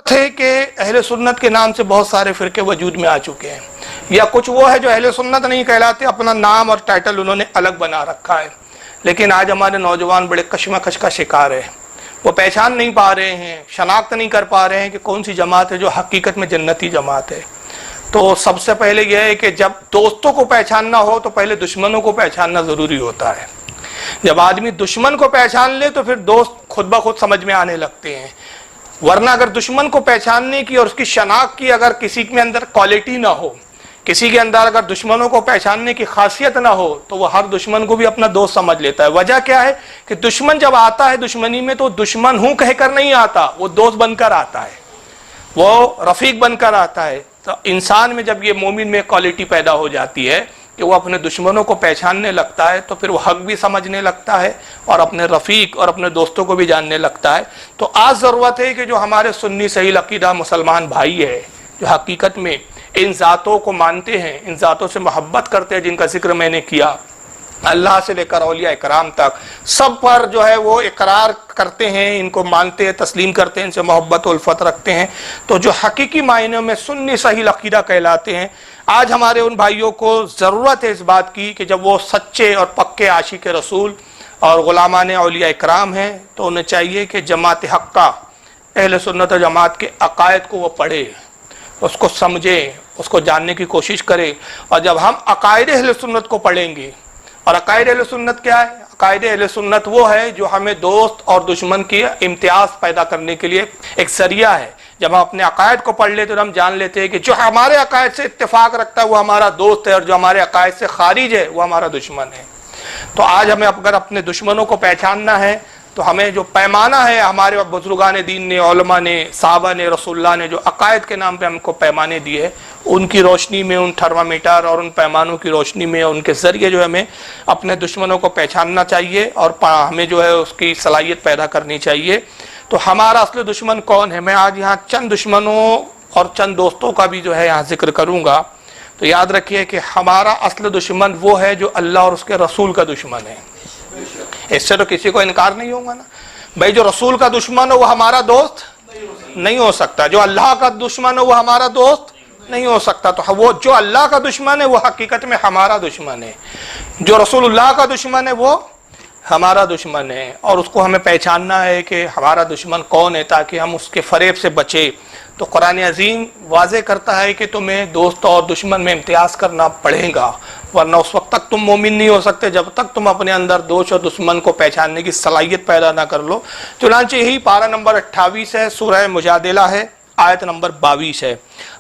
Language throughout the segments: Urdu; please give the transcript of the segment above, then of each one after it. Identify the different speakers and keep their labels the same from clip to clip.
Speaker 1: تھے کہ اہل سنت کے نام سے بہت سارے فرقے وجود میں آ چکے ہیں، یا کچھ وہ ہے جو اہل سنت نہیں کہلاتے، اپنا نام اور ٹائٹل انہوں نے الگ بنا رکھا ہے. لیکن آج ہمارے نوجوان بڑے کشمکش کا شکار ہے، وہ پہچان نہیں پا رہے ہیں، شناخت نہیں کر پا رہے ہیں کہ کون سی جماعت ہے جو حقیقت میں جنتی جماعت ہے. تو سب سے پہلے یہ ہے کہ جب دوستوں کو پہچاننا ہو تو پہلے دشمنوں کو پہچاننا ضروری ہوتا ہے. جب آدمی دشمن کو پہچان لے تو پھر دوست خود بخود سمجھ میں آنے لگتے ہیں. ورنہ اگر دشمن کو پہچاننے کی اور اس کی شناخت کی اگر کسی کے اندر کوالٹی نہ ہو، کسی کے اندر اگر دشمنوں کو پہچاننے کی خاصیت نہ ہو، تو وہ ہر دشمن کو بھی اپنا دوست سمجھ لیتا ہے. وجہ کیا ہے کہ دشمن جب آتا ہے دشمنی میں تو دشمن ہوں کہہ کر نہیں آتا، وہ دوست بن کر آتا ہے، وہ رفیق بن کر آتا ہے. تو انسان میں جب یہ مومن میں کوالٹی پیدا ہو جاتی ہے کہ وہ اپنے دشمنوں کو پہچاننے لگتا ہے تو پھر وہ حق بھی سمجھنے لگتا ہے اور اپنے رفیق اور اپنے دوستوں کو بھی جاننے لگتا ہے. تو آج ضرورت ہے کہ جو ہمارے سنی صحیح العقیدہ مسلمان بھائی ہے، جو حقیقت میں ان ذاتوں کو مانتے ہیں، ان ذاتوں سے محبت کرتے ہیں جن کا ذکر میں نے کیا، اللہ سے لے کر اولیاء اکرام تک سب پر جو ہے وہ اقرار کرتے ہیں، ان کو مانتے ہیں، تسلیم کرتے ہیں، ان سے محبت و الفت رکھتے ہیں، تو جو حقیقی معنوں میں سنی صحیح العقیدہ کہلاتے ہیں. آج ہمارے ان بھائیوں کو ضرورت ہے اس بات کی کہ جب وہ سچے اور پکے عاشق رسول اور غلامان اولیاء اکرام ہیں تو انہیں چاہیے کہ جماعت حقہ اہل سنت و جماعت کے عقائد کو وہ پڑھے، اس کو سمجھے، اس کو جاننے کی کوشش کرے. اور جب ہم عقائد اہل سنت کو پڑھیں گے، اور عقائد اہل سنت کیا ہے؟ عقائد اہل سنت وہ ہے جو ہمیں دوست اور دشمن کی امتیاز پیدا کرنے کے لیے ایک ذریعہ ہے. جب ہم اپنے عقائد کو پڑھ لیتے تو ہم جان لیتے ہیں کہ جو ہمارے عقائد سے اتفاق رکھتا ہے وہ ہمارا دوست ہے، اور جو ہمارے عقائد سے خارج ہے وہ ہمارا دشمن ہے. تو آج ہمیں اگر اپنے دشمنوں کو پہچاننا ہے تو ہمیں جو پیمانہ ہے ہمارے بزرگان دین نے، علماء نے، صحابہ نے، رسول اللہ نے جو عقائد کے نام پہ ہم کو پیمانے دیے، ان کی روشنی میں، ان تھرمامیٹر اور ان پیمانوں کی روشنی میں، ان کے ذریعے جو ہے ہمیں اپنے دشمنوں کو پہچاننا چاہیے اور ہمیں جو ہے اس کی صلاحیت پیدا کرنی چاہیے. تو ہمارا اصل دشمن کون ہے؟ میں آج یہاں چند دشمنوں اور چند دوستوں کا بھی جو ہے یہاں ذکر کروں گا. تو یاد رکھیے کہ ہمارا اصل دشمن وہ ہے جو اللہ اور اس کے رسول کا دشمن ہے. اس سے تو کسی کو انکار نہیں ہوگا نا بھائی. جو رسول کا دشمن ہو وہ ہمارا دوست نہیں ہو سکتا، جو اللہ کا دشمن ہو وہ ہمارا دوست نہیں ہو سکتا. تو وہ جو اللہ کا دشمن ہے وہ حقیقت میں ہمارا دشمن ہے، جو رسول اللہ کا دشمن ہے وہ ہمارا دشمن ہے. اور اس کو ہمیں پہچاننا ہے کہ ہمارا دشمن کون ہے تاکہ ہم اس کے فریب سے بچے. تو قرآن عظیم واضح کرتا ہے کہ تمہیں دوست اور دشمن میں امتیاز کرنا پڑے گا، ورنہ اس وقت تک تم مومن نہیں ہو سکتے جب تک تم اپنے اندر دوست اور دشمن کو پہچاننے کی صلاحیت پیدا نہ کر لو. چنانچہ یہی پارہ نمبر 28 ہے، سورہ مجادلہ ہے، آیت نمبر 22 ہے.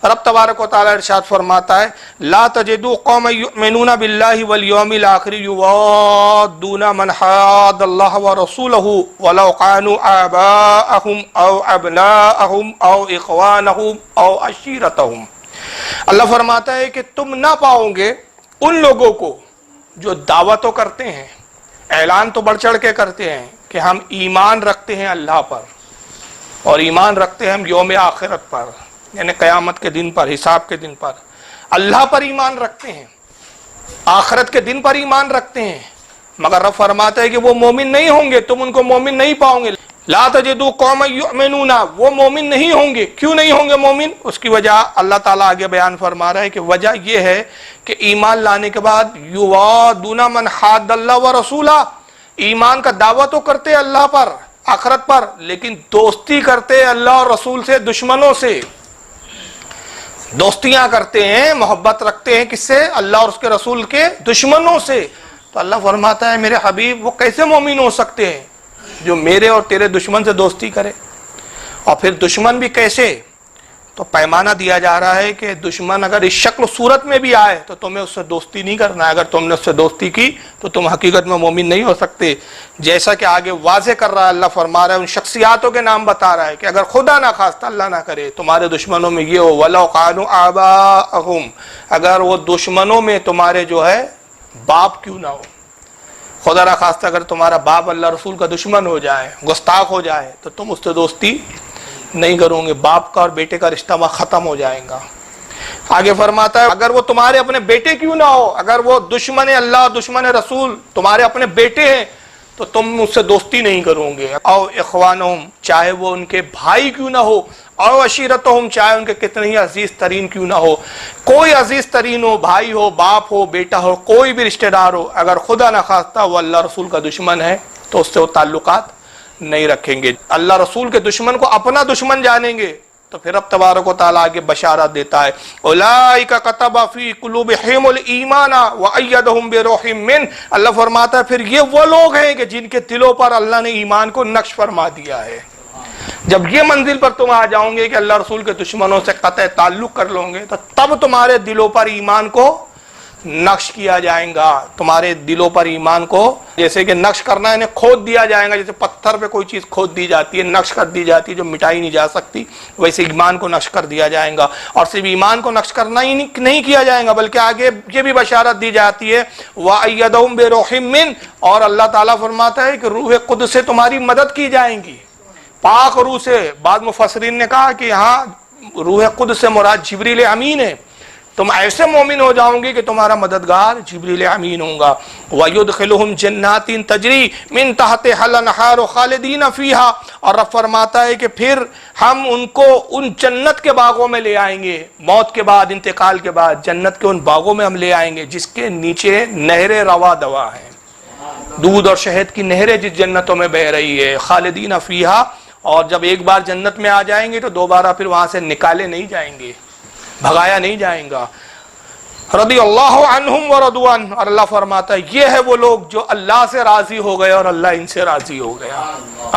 Speaker 1: رب تبارک و تعالی ارشاد فرماتا ہے لا تجدوا قوما یؤمنون باللہ والیوم الآخر یوادون من حاد اللہ ورسولہ ولو كانوا آباءهم او ابناءهم او اخوانهم او عشیرتهم. اللہ فرماتا ہے کہ تم نہ پاؤ گے ان لوگوں کو جو دعوتوں کرتے ہیں، اعلان تو بڑھ چڑھ کے کرتے ہیں کہ ہم ایمان رکھتے ہیں اللہ پر اور ایمان رکھتے ہیں ہم یوم آخرت پر، یعنی قیامت کے دن پر، حساب کے دن پر. اللہ پر ایمان رکھتے ہیں، آخرت کے دن پر ایمان رکھتے ہیں، مگر رب فرماتا ہے کہ وہ مومن نہیں ہوں گے، تم ان کو مومن نہیں پاؤ گے. لا تجدوا قوما یؤمنون، وہ مومن نہیں ہوں گے. کیوں نہیں ہوں گے مومن؟ اس کی وجہ اللہ تعالیٰ آگے بیان فرما رہا ہے کہ وجہ یہ ہے کہ ایمان لانے کے بعد یوادون من حاد اللہ ورسولہ، ایمان کا دعویٰ تو کرتے اللہ پر، آخرت پر، لیکن دوستی کرتے اللہ اور رسول سے، دشمنوں سے دوستیاں کرتے ہیں، محبت رکھتے ہیں. کس سے؟ اللہ اور اس کے رسول کے دشمنوں سے. تو اللہ فرماتا ہے میرے حبیب وہ کیسے مومن ہو سکتے ہیں جو میرے اور تیرے دشمن سے دوستی کرے؟ اور پھر دشمن بھی کیسے؟ تو پیمانہ دیا جا رہا ہے کہ دشمن اگر اس شکل و صورت میں بھی آئے تو تمہیں اس سے دوستی نہیں کرنا ہے. اگر تم نے اس سے دوستی کی تو تم حقیقت میں مومن نہیں ہو سکتے. جیسا کہ آگے واضح کر رہا ہے، اللہ فرما رہا ہے، ان شخصیاتوں کے نام بتا رہا ہے کہ اگر خدا نہ خواستہ اللہ نہ کرے تمہارے دشمنوں میں یہ ہو وَلَوْ كَانُوا آبَاءَهُمْ، اگر وہ دشمنوں میں تمہارے جو ہے باپ کیوں نہ ہو. خدا نہ خواستہ اگر تمہارا باپ اللہ رسول کا دشمن ہو جائے، گستاخ ہو جائے، تو تم اس سے دوستی نہیں کرو گے. باپ کا اور بیٹے کا رشتہ وہاں ختم ہو جائے گا. آگے فرماتا ہے اگر وہ تمہارے اپنے بیٹے کیوں نہ ہو، اگر وہ دشمن اللہ اور دشمن رسول تمہارے اپنے بیٹے ہیں تو تم مجھ سے دوستی نہیں کرو گے. او اخوانہم، چاہے وہ ان کے بھائی کیوں نہ ہو، او عشیرتہم، چاہے ان کے کتنے ہی عزیز ترین کیوں نہ ہو. کوئی عزیز ترین ہو، بھائی ہو، باپ ہو، بیٹا ہو، کوئی بھی رشتہ دار ہو، اگر خدا نہ خواستہ وہ اللہ رسول کا دشمن ہے تو اس سے وہ تعلقات نہیں رکھیں گے. اللہ رسول کے دشمن کو اپنا دشمن جانیں گے تو پھر اب تبارک و تعالیٰ آگے بشارت دیتا ہے، اولئک کتب فی قلوبہم الایمان وایدہم بروح منہ. اللہ فرماتا ہے پھر یہ وہ لوگ ہیں کہ جن کے دلوں پر اللہ نے ایمان کو نقش فرما دیا ہے. جب یہ منزل پر تم آ جاؤں گے کہ اللہ رسول کے دشمنوں سے قطع تعلق کر لوں گے تو تب تمہارے دلوں پر ایمان کو نقش کیا جائے گا. تمہارے دلوں پر ایمان کو جیسے کہ نقش کرنا ہے، انہیں کھود دیا جائے گا. جیسے پتھر پہ کوئی چیز کھود دی جاتی ہے، نقش کر دی جاتی ہے جو مٹائی نہیں جا سکتی، ویسے ایمان کو نقش کر دیا جائے گا. اور صرف ایمان کو نقش کرنا ہی نہیں کیا جائے گا بلکہ آگے یہ بھی بشارت دی جاتی ہے وَأَيَّدَهُمْ بِرُوحٍ مِّنْهُ، اور اللہ تعالیٰ فرماتا ہے کہ روح قدس سے تمہاری مدد کی جائیں گی. پاک روح سے. بعض مفسرین نے کہا کہ یہاں روح قدس سے مراد جبریل امین ہے. تم ایسے مومن ہو جاؤں گے کہ تمہارا مددگار جبریل امین ہوں گا. وَيُدْخِلُهُمْ جَنَّاتٍ تَجْرِي مِن تَحْتِهَا الْأَنْهَارُ خَالِدِينَ فِيهَا، اور رب فرماتا ہے کہ پھر ہم ان کو ان جنت کے باغوں میں لے آئیں گے. موت کے بعد، انتقال کے بعد جنت کے ان باغوں میں ہم لے آئیں گے جس کے نیچے نہریں روا دوا ہیں. دودھ اور شہد کی نہریں جس جنتوں میں بہہ رہی ہے. خالدین فیہا، اور جب ایک بار جنت میں آ جائیں گے تو دوبارہ پھر وہاں سے نکالے نہیں جائیں گے، بھگایا نہیں جائیں گا. رضی اللہ عنہم ورضوا عنہ، اور اللہ فرماتا ہے یہ ہے وہ لوگ جو اللہ سے راضی ہو گئے اور اللہ ان سے راضی ہو گیا.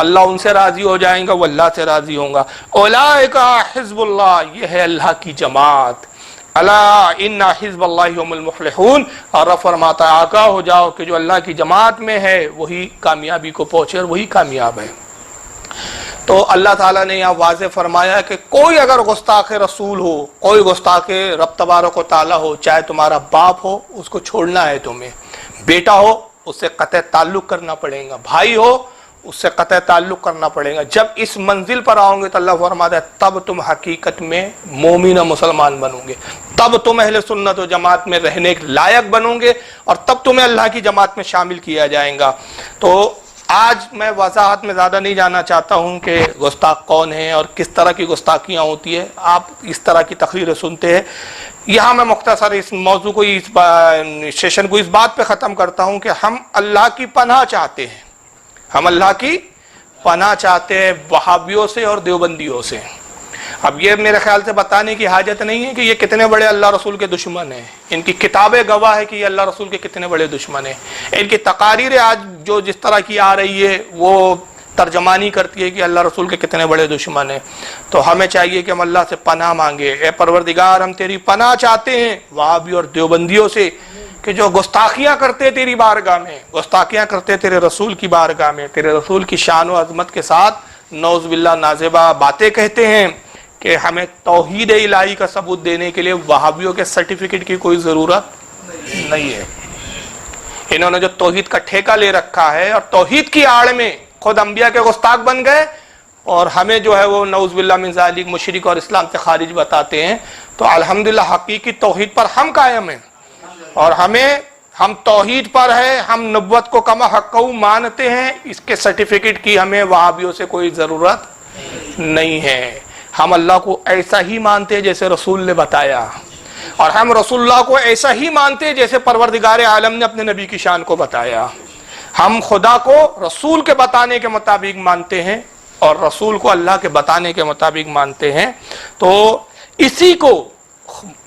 Speaker 1: اللہ ان سے راضی ہو جائیں گا، وہ اللہ سے راضی ہوں گا. اولئک حزب اللہ، یہ ہے اللہ کی جماعت. الا ان حزب اللہ هم المفلحون، اور رب فرماتا ہے آگاہ ہو جاؤ کہ جو اللہ کی جماعت میں ہے وہی کامیابی کو پہنچے اور وہی کامیاب ہے. تو اللہ تعالیٰ نے یہاں واضح فرمایا کہ کوئی اگر گستاخ رسول ہو، کوئی گستاخ رب تبارک و تعالیٰ ہو، چاہے تمہارا باپ ہو اس کو چھوڑنا ہے، تمہیں بیٹا ہو اس سے قطع تعلق کرنا پڑے گا، بھائی ہو اس سے قطع تعلق کرنا پڑے گا. جب اس منزل پر آؤ گے تو اللہ فرماتا ہے تب تم حقیقت میں مومن و مسلمان بنو گے، تب تم اہل سنت و جماعت میں رہنے کے لائق بنو گے، اور تب تمہیں اللہ کی جماعت میں شامل کیا جائے گا. تو آج میں وضاحت میں زیادہ نہیں جانا چاہتا ہوں کہ گستاخ کون ہیں اور کس طرح کی گستاخیاں ہوتی ہے. آپ اس طرح کی تقریریں سنتے ہیں. یہاں میں مختصر اس موضوع کو، اس سیشن کو اس بات پہ ختم کرتا ہوں کہ ہم اللہ کی پناہ چاہتے ہیں. ہم اللہ کی پناہ چاہتے ہیں وہابیوں سے اور دیوبندیوں سے. اب یہ میرے خیال سے بتانے کی حاجت نہیں ہے کہ یہ کتنے بڑے اللہ رسول کے دشمن ہیں. ان کی کتابیں گواہ ہے کہ یہ اللہ رسول کے کتنے بڑے دشمن ہیں. ان کی تقاریر آج جو جس طرح کی آ رہی ہے وہ ترجمانی کرتی ہے کہ اللہ رسول کے کتنے بڑے دشمن ہیں. تو ہمیں چاہیے کہ ہم اللہ سے پناہ مانگے. اے پروردگار ہم تیری پناہ چاہتے ہیں وہابی اور دیوبندیوں سے کہ جو گستاخیاں کرتے تیری بارگاہ میں، گستاخیاں کرتے تیرے رسول کی بارگاہ میں، تیرے رسول کی شان و عظمت کے ساتھ نعوذ باللہ نازیبہ باتیں کہتے ہیں کہ ہمیں توحید الہی کا ثبوت دینے کے لیے وہابیوں کے سرٹیفکیٹ کی کوئی ضرورت نہیں ہے. انہوں نے جو توحید کا ٹھیکہ لے رکھا ہے اور توحید کی آڑ میں خود انبیاء کے گستاخ بن گئے اور ہمیں جو ہے وہ نعوذ باللہ من ذالک مشرک اور اسلام سے خارج بتاتے ہیں. تو الحمدللہ حقیقی توحید پر ہم قائم ہیں اور ہم توحید پر ہیں، ہم نبوت کو کما حقہ مانتے ہیں. اس کے سرٹیفکیٹ کی ہمیں وہابیوں سے کوئی ضرورت نہیں ہے. ہم اللہ کو ایسا ہی مانتے ہیں جیسے رسول نے بتایا، اور ہم رسول اللہ کو ایسا ہی مانتے ہیں جیسے پروردگار عالم نے اپنے نبی کی شان کو بتایا. ہم خدا کو رسول کے بتانے کے مطابق مانتے ہیں اور رسول کو اللہ کے بتانے کے مطابق مانتے ہیں. تو اسی کو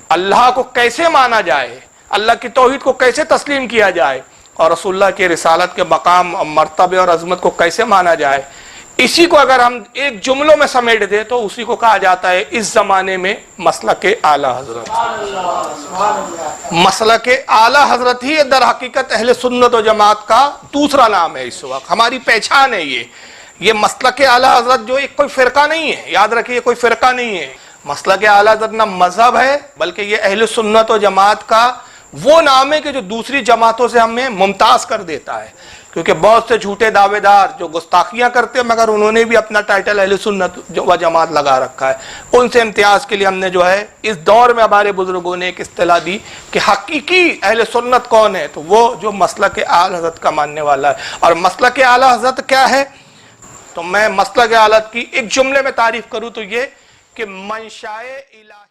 Speaker 1: اللہ کو کیسے مانا جائے، اللہ کی توحید کو کیسے تسلیم کیا جائے اور رسول اللہ کی رسالت کے مقام مرتبے اور عظمت کو کیسے مانا جائے، اسی کو اگر ہم ایک جملوں میں سمیٹ دیں تو اسی کو کہا جاتا ہے اس زمانے میں مسلک اعلیٰ حضرت. مسلک اعلیٰ حضرت ہی در حقیقت اہل سنت و جماعت کا دوسرا نام ہے. اس وقت ہماری پہچان ہے یہ مسلک اعلیٰ حضرت جو ایک کوئی فرقہ نہیں ہے. یاد رکھیے یہ کوئی فرقہ نہیں ہے. مسلک اعلیٰ حضرت نہ مذہب ہے بلکہ یہ اہل سنت و جماعت کا وہ نام ہے کہ جو دوسری جماعتوں سے ہمیں ممتاز کر دیتا ہے. کیونکہ بہت سے جھوٹے دعوے دار جو گستاخیاں کرتے ہیں مگر انہوں نے بھی اپنا ٹائٹل اہل سنت و جماعت لگا رکھا ہے، ان سے امتیاز کے لیے ہم نے جو ہے اس دور میں ہمارے بزرگوں نے ایک اصطلاح دی کہ حقیقی اہل سنت کون ہے، تو وہ جو مسلک اعلی حضرت کا ماننے والا ہے۔ اور مسلک اعلی حضرت کیا ہے؟ تو میں مسلک اعلی حضرت کی ایک جملے میں تعریف کروں تو یہ کہ منشائے الہی